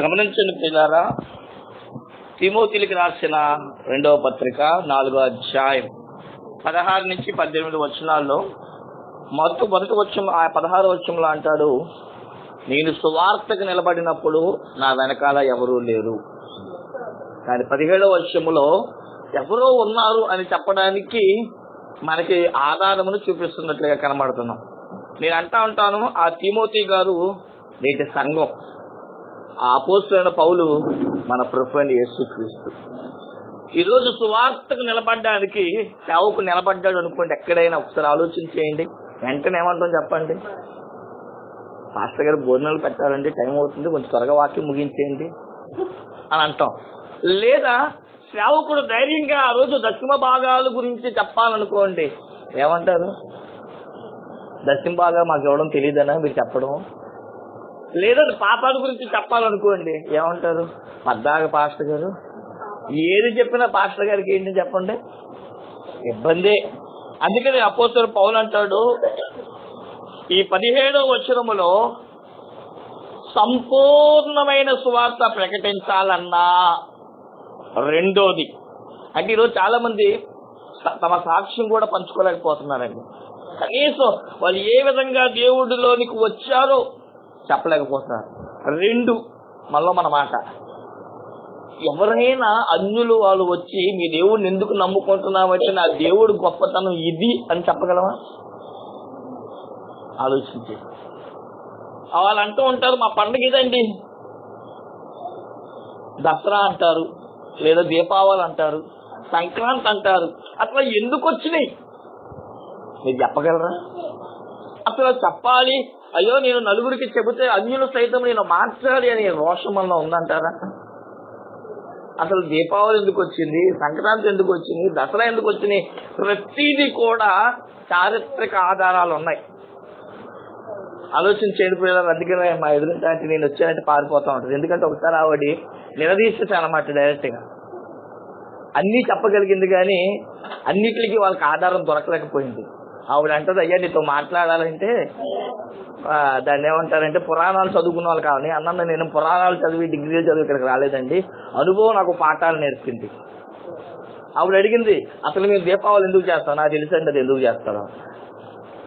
గమనించండి పిల్లారా, తిమోతికి రాసిన 2వ పత్రిక 4వ అధ్యాయం 16 నుంచి 18 వచనాల్లో మొదటి వచనం, ఆ 16వ వచనంలో అంటాడు, నేను సువార్తకు నిలబడినప్పుడు నా వెనకాల ఎవరూ లేరు. కానీ 17వ వచనంలో ఎవరో ఉన్నారు అని చెప్పడానికి మనకి ఆధారమును చూపిస్తున్నట్లుగా కనబడుతున్నాం. నేను అంటా ఉంటాను, ఆ తిమోతి గారు నేటి సంఘం, ఆ అపోస్తలుడైన పౌలు మన ప్రభువైన యేసుక్రీస్తు. ఈరోజు సువార్తకు నిలబడడానికి సేవకు నిలబడ్డాడు అనుకోండి, ఎక్కడైనా ఒకసారి ఆలోచన చేయండి. వెంటనే ఏమంటాం చెప్పండి? పాస్టర్ గారు భోజనాలు పెట్టాలండి, టైం అవుతుంది, కొంచెం త్వరగా వాక్యం ముగించేయండి అని అంటాం. లేదా సేవకుడు ధైర్యంగా ఆ రోజు దశమ భాగాల గురించి చెప్పాలనుకోండి, ఏమంటారు? దశమ భాగాలు మాకు ఇవ్వడం తెలియదనా మీరు చెప్పడం? లేదా పాపాల గురించి చెప్పాలనుకోండి, ఏమంటారు? పద్దాక పాస్టర్ గారు, ఏది చెప్పినా పాస్టర్ గారికి ఏంటి చెప్పండి, ఇబ్బందే. అందుకని అపోస్తలుడు పౌలు అంటాడు, ఈ 17వ వచనములో సంపూర్ణమైన సువార్త ప్రకటించాలన్నా రెండోది. అంటే ఈరోజు చాలా మంది తమ సాక్ష్యం కూడా పంచుకోలేకపోతున్నారండి. కనీసం వాళ్ళు ఏ విధంగా దేవుడిలోనికి వచ్చారో చెప్పలేకపోతున్నారు. 2, మళ్ళీ మన మాట, ఎవరైనా అన్యులు వాళ్ళు వచ్చి మీ దేవుడిని ఎందుకు నమ్ముకుంటున్నామంటే నా దేవుడు గొప్పతనం ఇది అని చెప్పగలమా? ఆలోచించి. వాళ్ళు అంటూ ఉంటారు, మా పండుగ ఇదండి, దసరా అంటారు, లేదా దీపావళి అంటారు, సంక్రాంతి అంటారు. అట్లా ఎందుకు వచ్చినాయి మీరు చెప్పగలరా? అసలు చెప్పాలి, అయ్యో నేను నలుగురికి చెబితే అన్యులు సైతం నేను మార్చాలి అని రోషం వల్ల ఉందంటారా? అసలు దీపావళి ఎందుకు వచ్చింది, సంక్రాంతి ఎందుకు వచ్చింది, దసరా ఎందుకు వచ్చినాయి? ప్రతిదీ కూడా చారిత్రక ఆధారాలు ఉన్నాయి. ఆలోచన చేయకపోయారు. అందుకనే మా ఎదురుంటే నేను వచ్చానంటే పారిపోతా ఉంటుంది. ఎందుకంటే ఒకసారి ఆవిడ నిలదీసేసాను అన్నమాట డైరెక్ట్ గా. అన్నీ చెప్పగలిగింది కానీ అన్నిటికీ వాళ్ళకి ఆధారం దొరకలేకపోయింది. ఆవిడ అంటది, అయ్యా నీతో మాట్లాడాలంటే దాన్ని ఏమంటారంటే పురాణాలు చదువుకున్న వాళ్ళు కావాలి అన్న. నేను పురాణాలు చదివి డిగ్రీలు చదివి ఇక్కడికి రాలేదండి, అనుభవం నాకు పాఠాలు నేర్పింది. ఆవిడ అడిగింది, అసలు మీరు దీపావళి ఎందుకు చేస్తాను? నాకు తెలుసండి అది ఎందుకు చేస్తాను.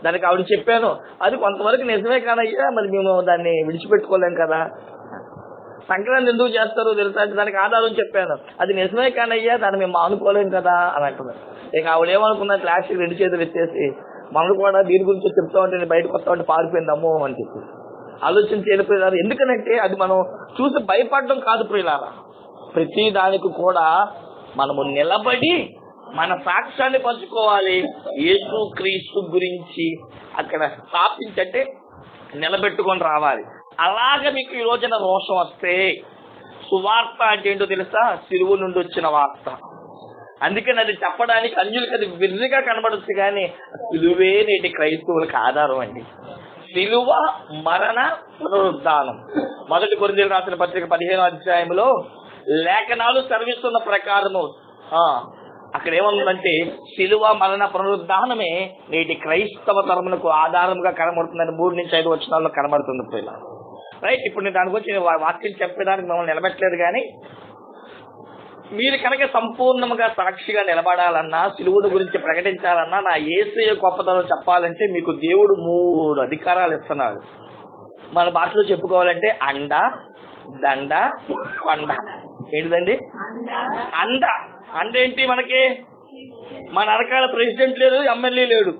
దానికి ఆవిడ చెప్పాను, అది కొంతవరకు నిజమే కాదయ్యా, మరి మేము దాన్ని విడిచిపెట్టుకోలేం కదా. సంక్రాంతి ఎందుకు చేస్తారో తెలుసా అంటే దానికి ఆధారం చెప్పాను, అది నిజమే కానయ్యా, దాన్ని మేము మానుకోలేం కదా అని అంటున్నారు. ఇక ఆవిడ ఏమనుకున్నా, క్లాస్ 2 చేతులు ఎత్తేసి మనకు కూడా దీని గురించి చెప్తా ఉంటే నేను బయటకు వస్తా ఉంటే పారిపోయిందమ్మో అని చెప్పి ఆలోచించి వెళ్ళిపోయారు. ఎందుకనంటే అది మనం చూసి భయపడడం కాదు ప్రియులారా, ప్రతి దానికి కూడా మనము నిలబడి మన సాక్ష్యాన్ని పంచుకోవాలి. యేసు క్రీస్తు గురించి అక్కడ స్థాపించంటే నిలబెట్టుకొని రావాలి. అలాగ మీకు ఈ రోజున రోషం వస్తే, సువార్త అంటే ఏంటో తెలుసా? సిలువ నుండి వచ్చిన వార్త. అందుకని అది చెప్పడానికి అన్యులకి అది విర్రిగా కనబడచ్చు, కానీ సిలువే నేటి క్రైస్తవులకు ఆధారం అండి. సిలువ, మరణ, పునరుద్ధానం. 1 కొరింథీయులకు రాసిన పత్రిక 15వ అధ్యాయంలో లేఖనాలు సర్విస్తున్న ప్రకారము అక్కడ ఏముందంటే సిలువ, మరణ, పునరుద్ధానమే నేటి క్రైస్తవ తరమునకు ఆధారంగా కనబడుతుందని 3 నుంచి 5 వచనాల్లో కనబడుతుంది పిల్ల. రైట్, ఇప్పుడు నేను దాని గురించి వాక్యం చెప్పేదానికి మిమ్మల్ని నిలబెట్టలేదు, కానీ మీరు కనుక సంపూర్ణంగా సాక్షిగా నిలబడాలన్నా, సిలువను గురించి ప్రకటించాలన్నా, నా యేసయ్య గొప్పతనం చెప్పాలంటే మీకు దేవుడు 3 అధికారాలు ఇస్తున్నాడు. మన భాషలో చెప్పుకోవాలంటే అండ, దండ, కొండ. ఏంటిదండి? అండ. ఏంటి? మనకి మన అరకాల ప్రెసిడెంట్ లేడు, ఎమ్మెల్యే లేడు,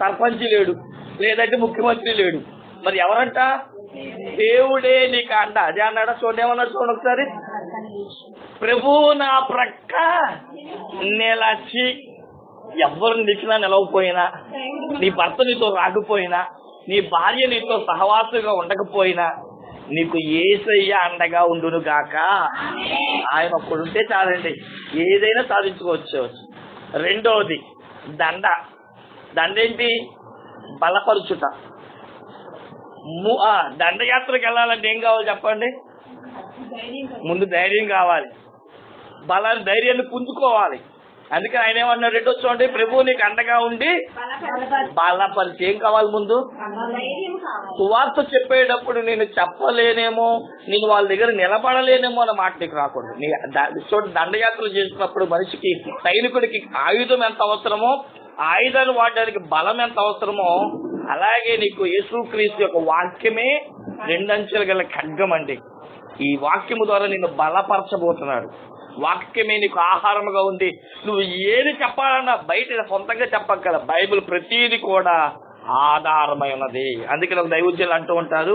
సర్పంచ్ లేడు, లేదంటే ముఖ్యమంత్రి లేడు. మరి ఎవరంట? దేవుడే నీకు అండ. అదే అన్నాడా? చూడండి, ఏమన్నా చూడండి ఒకసారి. ప్రభు నా ప్రక్క నిలచి, ఎవరు నిలిచినా నిలవపోయినా, నీ భర్త నీతో రాకపోయినా, నీ భార్య నీతో సహవాసుగా ఉండకపోయినా, నీకు యేసయ్య అండగా ఉండును గాక. ఆయన ఒక్కడుంటే చాలండి, ఏదైనా సాధించుకోవచ్చు. రెండోది దండ. దండేంటి? బలపరుచుట. దండయాత్రకు వెళ్ళాలంటే ఏం కావాలి చెప్పండి? ముందు ధైర్యం కావాలి. ధైర్యాన్ని పుంజుకోవాలి. అందుకని ఆయన ఏమన్నాడు, రెండో చూడండి, ప్రభువు నీకు అండగా ఉండి బలపరిచి. ఏం కావాలి ముందు? సువార్త చెప్పేటప్పుడు నేను చెప్పలేనేమో, నేను వాళ్ళ దగ్గర నిలబడలేనేమో అన్న మాట నీకు రాకూడదు. చూడండి, దండయాత్రలు చేసినప్పుడు మనిషికి, సైనికుడికి ఆయుధం ఎంత అవసరమో, ఆయుధాన్ని వాడడానికి బలం ఎంత అవసరమో, అలాగే నీకు యేసుక్రీస్తు యొక్క వాక్యమే 2 అంచెలు గల ఖడ్గం అండి. ఈ వాక్యము ద్వారా నిన్ను బలపరచబోతున్నాడు. వాక్యమే నీకు ఆహారముగా ఉంది. నువ్వు ఏది చెప్పాలన్నా బయట సొంతంగా చెప్పక్కల, బైబిల్ ప్రతిది కూడా ఆధారమై ఉన్నది. అందుకే నాకు దైవజ్ఞులు అంటూ ఉంటారు,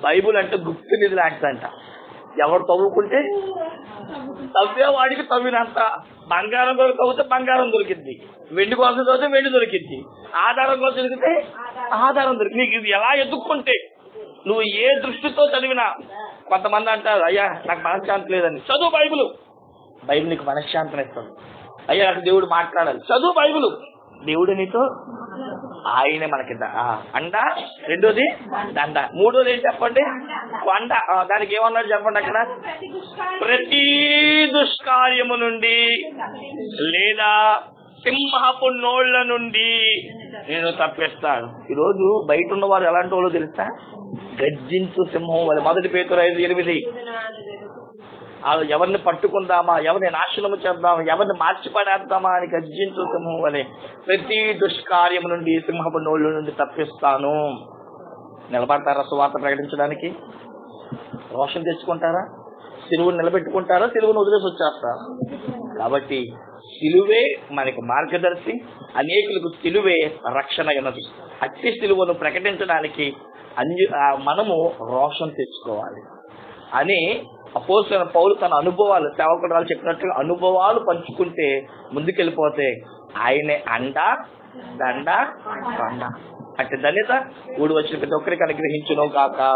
బైబిల్ అంటే గుప్త నిధి లాంటిదంట. ఎవరు తవ్వుకుంటే తవ్వేవాడికి తవ్వినంత. బంగారం కోసం తవ్వితే బంగారం దొరికింది, వెండి కోసం చదివితే వెండి దొరికింది, ఆధారం కోసం దొరికితే ఆధారం దొరికింది. నీకు ఇది ఎలా ఎదుక్కుంటే, నువ్వు ఏ దృష్టితో చదివినా. కొంతమంది అంటారు, అయ్యా నాకు మనశ్శాంతి లేదని, చదువు బైబిల్. బైబిల్ నీకు మనశ్శాంతిని ఇస్తుంది. అయ్యా నాకు దేవుడు మాట్లాడాలి, చదువు బైబిల్. దేవుడు నీతో, ఆయనే మనకి అండ. రెండోది దండ. మూడోది ఏం చెప్పండి? కొండ. దానికి ఏమన్నాడు చెప్పండి అక్కడ? ప్రతి దుష్కార్యము నుండి లేదా సింహపు నోళ్ల నుండి నేను తప్పిస్తాను. ఈరోజు బయట ఉన్న వారు ఎలాంటి వాళ్ళు తెలుసా? గర్జించు సింహం వల్ల. 1 పేతురు 5:8. ఎవరిని పట్టుకుందామా, ఎవరిని నాశనము చేద్దామా, ఎవరిని మార్చిపడేద్దామా అని గర్జించు సింహం వలె ప్రతి దుష్కార్యము నుండి, సింహపు నోళ్ళ నుండి తప్పిస్తాను. నిలబడతారా సువార్త ప్రకటించడానికి? రోషం తెచ్చుకుంటారా? సిలువను నిలబెట్టుకుంటారా? సిలువను వదిలేసి వచ్చేస్తారా? కాబట్టి సిలువే మనకి మార్గదర్శి. అనేకులకు సిలువే రక్షణ అయినది. అట్టి సిలువను ప్రకటించడానికి మనము రోషం తెచ్చుకోవాలి అని అపోస్తలుడైన పౌలు తన అనుభవాలు, సేవకురాలు చెప్పినట్టుగా అనుభవాలు పంచుకుంటే ముందుకెళ్ళిపోతే ఆయనే అండ, దండ, కొండ. అంటే ధన్యత 3 వచ్చిన ప్రతి ఒక్కరికి అనుగ్రహించును గాక.